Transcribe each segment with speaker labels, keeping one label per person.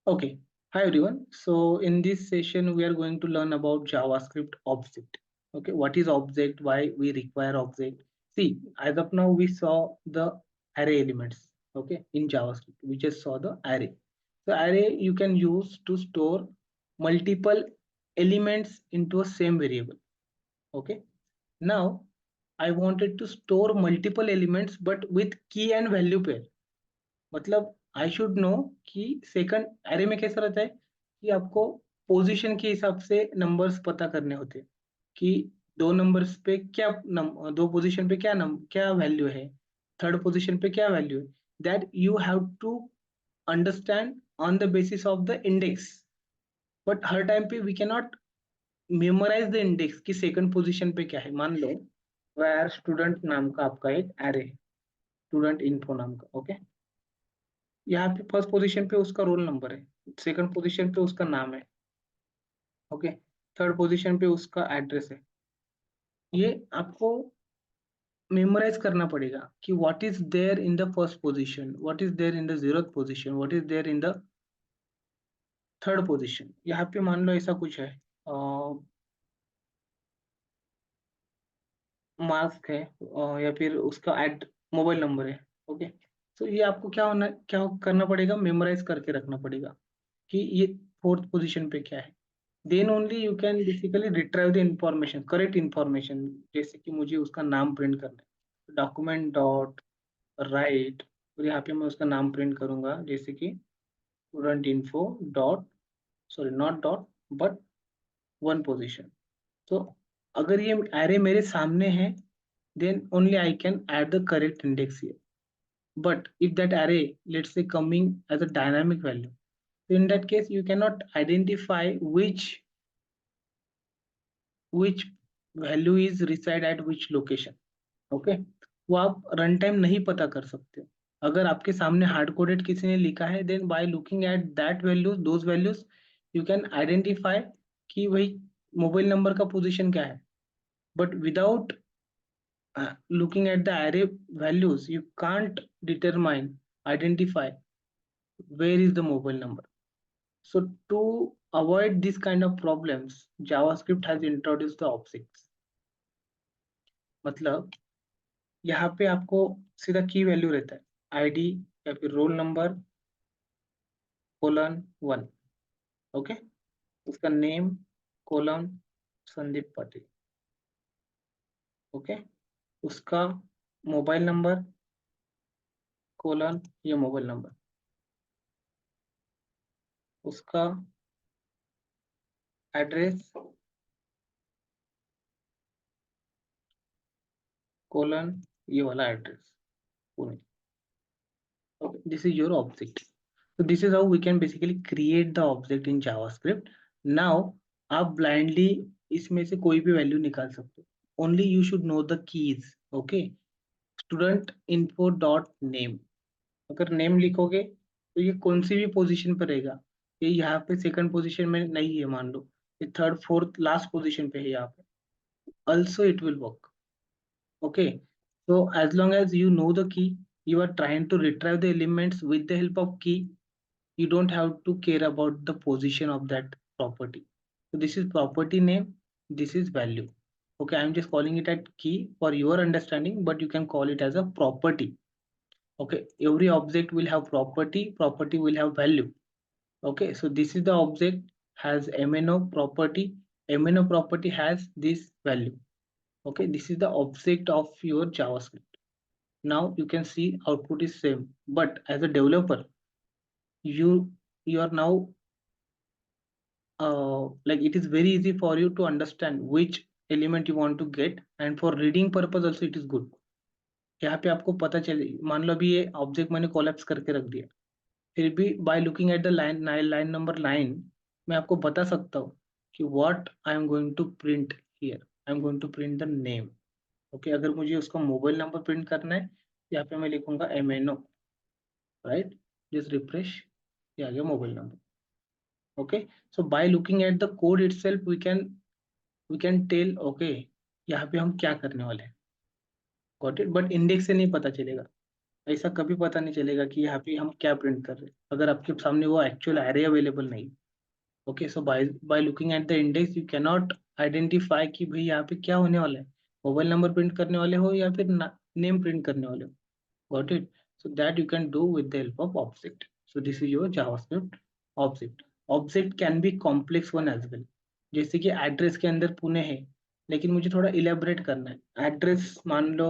Speaker 1: Okay. Hi everyone. So in this session we are going to learn about JavaScript object. Okay, what is object? Why we require object? See, as of now we saw the array elements. Okay, in JavaScript we just saw the array. So array you can use to store multiple elements into a same variable. Okay. Now I wanted to store multiple elements but with key and value pair. मतलब I should know कि second array में कैसा रहता है कि आपको position के हिसाब से नंबर्स पता करने होते हैं कि दो नंबर्स पे क्या दो पोजीशन पे क्या वैल्यू है, थर्ड पोजीशन पे क्या वैल्यू है, that you have to understand on the basis of the index. But हर टाइम पे we can not memorize the index कि सेकंड पोजीशन पे क्या है. मान लो वेयर स्टूडेंट नाम का आपका एक एरे, स्टूडेंट इन्फो नाम का. ओके, यहाँ पे फर्स्ट पोजीशन पे उसका रोल नंबर है, सेकंड पोजीशन पे उसका नाम है. ओके, थर्ड पोजीशन पे उसका एड्रेस है. ये आपको मेमोराइज करना पड़ेगा कि what is there in the first position, what is there in the zeroth position, what is there in the third position. यहाँ पे मान लो ऐसा कुछ है, मार्क्स है, या फिर उसका एड मोबाइल नंबर है. ओके, तो ये आपको क्या करना पड़ेगा, मेमोराइज करके रखना पड़ेगा कि ये फोर्थ पोजीशन पे क्या है. Then only you can basically retrieve the information, correct information. जैसे कि मुझे उसका नाम प्रिंट करना है, डॉक्यूमेंट डॉट राइट, और यहाँ पे मैं उसका नाम प्रिंट करूंगा जैसे कि student info dot, sorry not dot but one position. तो अगर ये एरे मेरे सामने है then only I can add the correct index here. But if that array, let's say, coming as a dynamic value, so in that case you cannot identify which value is reside at which location. Okay, वो आप run time नहीं पता कर सकते. अगर आपके सामने hard coded किसी ने लिखा है then by looking at that values, those values, you can identify कि वही मोबाइल नंबर का पोजीशन क्या है. But without looking at the array values you can't determine, identify where is the mobile number. So to avoid this kind of problems JavaScript has introduced the objects. मतलब यहाँ पे आपको सीधा की value रहता है, आईडी या फिर roll number colon one. Okay, उसका name colon Sandeep Patil. Okay, उसका मोबाइल नंबर कोलन ये मोबाइल नंबर, उसका एड्रेस कोलन ये वाला address Pune. Okay, this is your object. So this is how we can basically create the object in JavaScript. Now आप blindly इसमें से कोई भी वैल्यू निकाल सकते हो. Only you should know the keys. Okay, student info dot name. अगर name लिखोगे तो ये कौन सी भी पोजीशन पर रहेगा. ये यहाँ पे सेकंड पोजीशन में नहीं है, मान लो ये थर्ड फोर्थ लास्ट पोजीशन पे है यहाँ पे. Also it will work. Okay, so as long as you know the key, you are trying to retrieve the elements with the help of key. You don't have to care about the position of that property. So this is property name, this is value. Okay, I'm just calling it at key for your understanding, but you can call it as a property. Okay, every object will have property, property will have value. Okay, so this is the object has MNO property, MNO property has this value. Okay, this is the object of your JavaScript. Now you can see output is same, but as a developer you you are now like it is very easy for you to understand which element you want to get, and for reading purpose also it is good. यहाँ पे आपको पता चले, मान लो अभी ये object मैंने collapse करके रख दिया, फिर भी by looking at the line number line मैं आपको बता सकता हूँ कि what I am going to print here. I am going to print the name. Okay, अगर मुझे उसका मोबाइल नंबर प्रिंट करना है यहाँ पे मैं लिखूंगा MNO. राइट, जस्ट रिफ्रेश, ये आ गया mobile number. Okay, so by looking at the code itself we can tell okay यहाँ पे हम क्या करने वाले हैं. Got it. बट इंडेक्स से नहीं पता चलेगा. ऐसा कभी पता नहीं चलेगा कि यहाँ पे हम क्या प्रिंट कर रहे हैं अगर आपके सामने वो एक्चुअल एरे अवेलेबल नहीं। Okay, so by looking at the index you can not identify कि भाई यहाँ पे क्या होने वाला है, मोबाइल नंबर प्रिंट करने वाले हो या फिर नेम प्रिंट करने वाले हो। Got it? So that you can do with the help of object. So this is your JavaScript object. Object can be complex one as well. जैसे कि एड्रेस के अंदर पुणे है, लेकिन मुझे थोड़ा इलेबरेट करना है। एड्रेस मान लो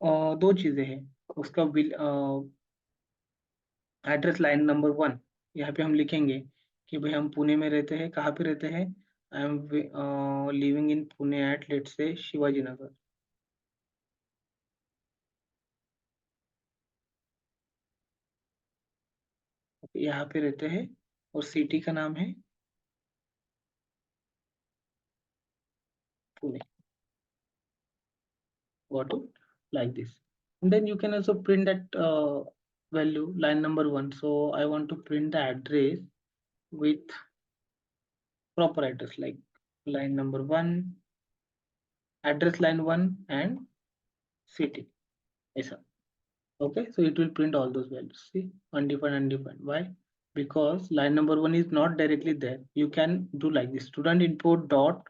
Speaker 1: दो चीजें हैं। उसका एड्रेस लाइन नंबर वन, यहाँ पे हम लिखेंगे कि भाई हम पुणे में रहते हैं। कहाँ पे रहते हैं? I am living in Pune at let's say Shivaji नगर। यहाँ पे रहते हैं और सिटी का नाम है Pune. Got it? Like this. And then you can also print that value line number one. So I want to print the address with proper address like line number one, address line one and city. ऐसा. Okay, so it will print all those values. See, undefined, undefined. Why? Because line number one is not directly there. You can do like this: student input dot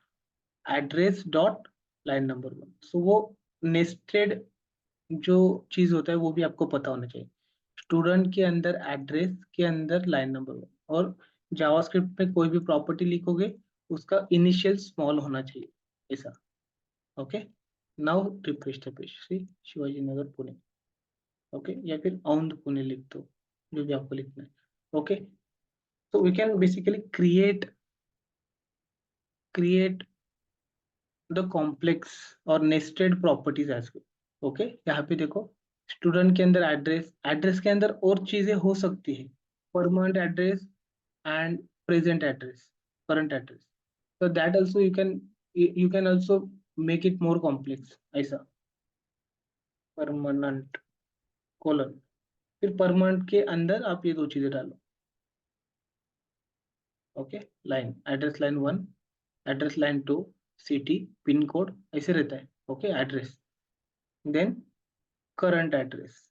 Speaker 1: address dot line number one. So वो nested जो चीज होता है वो भी आपको पता होना चाहिए। स्टूडेंट के अंदर एड्रेस के अंदर लाइन नंबर वन, और जावास्क्रिप्ट में कोई भी प्रॉपर्टी लिखोगे उसका इनिशियल स्मॉल होना चाहिए ऐसा। Okay, now refresh the page, see Shivaji Nagar Pune. Okay, या फिर औंध पुणे लिख दो, जो भी आपको लिखना है। Okay, so we can basically create the complex or nested properties as well. Okay, यहाँ पे देखो स्टूडेंट के अंदर एड्रेस, एड्रेस के अंदर और चीजें हो सकती है, permanent address and present address, current address. So that also you can also make it more complex ऐसा। परमानेंट कोलन, फिर परमानेंट के अंदर आप ये दो चीजें डालो। Okay, line address line one, address line two, city, pin code ऐसे रहता है। Okay, address, then current address,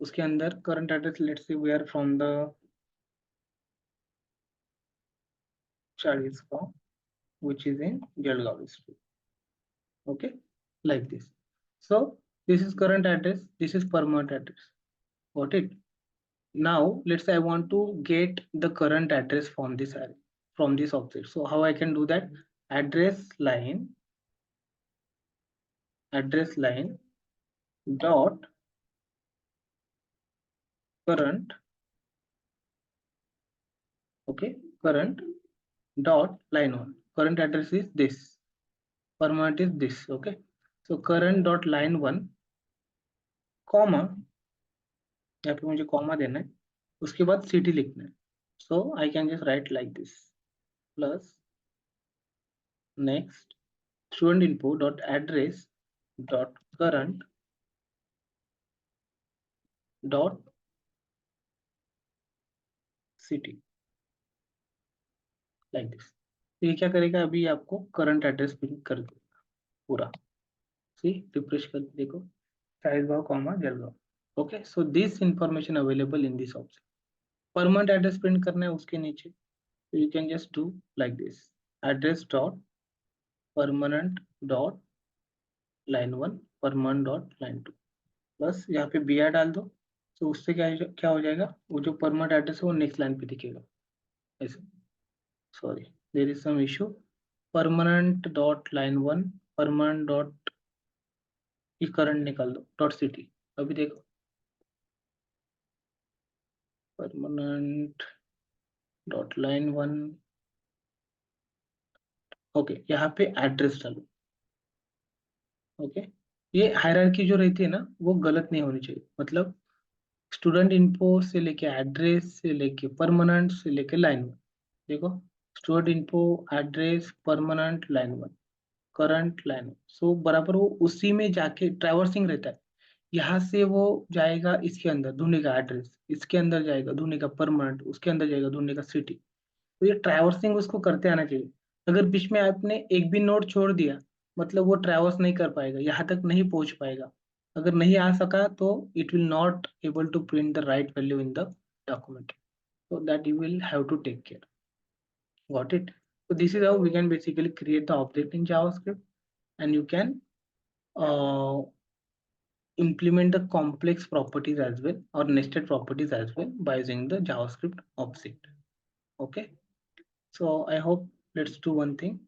Speaker 1: उसके अंदर current address let's say we are from the Chalisgaon which is in Jalgaon district. Okay, like this. So this is current address, this is permanent address. Got it? Now let's say I want to get the current address from this array, from this object. So how I can do that? Address line dot current. Okay, current dot line one. Current address is this, permanent is this. Okay, so current dot line one, comma, यहाँ पे मुझे comma देना है, उसके बाद city लिखना है। So I can just write like this plus next student info dot address dot current dot city like this. तो ये क्या करेगा, अभी आपको करंट एड्रेस प्रिंट कर देगा पूरा। सी, रिफ्रेश कर देखो, Chalisgaon comma Jalgaon. Okay, so this information available in this option. Permanent address print करना है उसके नीचे, तो you can just do like this, address dot permanent dot line one, permanent dot line two, बस यहाँ पे बी आर डाल दो। तो उससे क्या हो जाएगा, वो जो परमानेंट एड्रेस है वो नेक्स्ट लाइन पे दिखेगा ऐसे। Sorry, there is some issue. Permanent dot line one, permanent dot, ये करंट निकाल दो, डॉट सिटी। अभी देखो, permanent dot line one. Okay, यहाँ पे एड्रेस डालो। ओके, ये हायरार्की जो रहती है ना वो गलत नहीं होनी चाहिए। मतलब स्टूडेंट इन्फो से लेके एड्रेस से लेके परमानेंट से लेके लाइन वन, देखो student info, address, permanent, line one, current, line one. So बराबर वो उसी में जाके ट्रैवर्सिंग रहता है। यहाँ से वो जाएगा इसके अंदर ढूंढेगा एड्रेस, इसके अंदर जाएगा ढूंढेगा परमानेंट, उसके अंदर जाएगा ढूंढेगा सिटी। तो ये ट्रैवर्सिंग उसको करते आना चाहिए। अगर बीच में आपने एक भी नोड छोड़ दिया, मतलब वो ट्रैवर्स नहीं कर पाएगा, यहाँ तक नहीं पहुंच पाएगा। अगर नहीं आ सका तो it will not able to print the right value in the document. So that you will have to take care. Got it? So this is how we can basically create the object in JavaScript, and you can uh, implement the complex properties as well, or nested properties as well, by using the JavaScript object. Okay. So I hope, let's do one thing.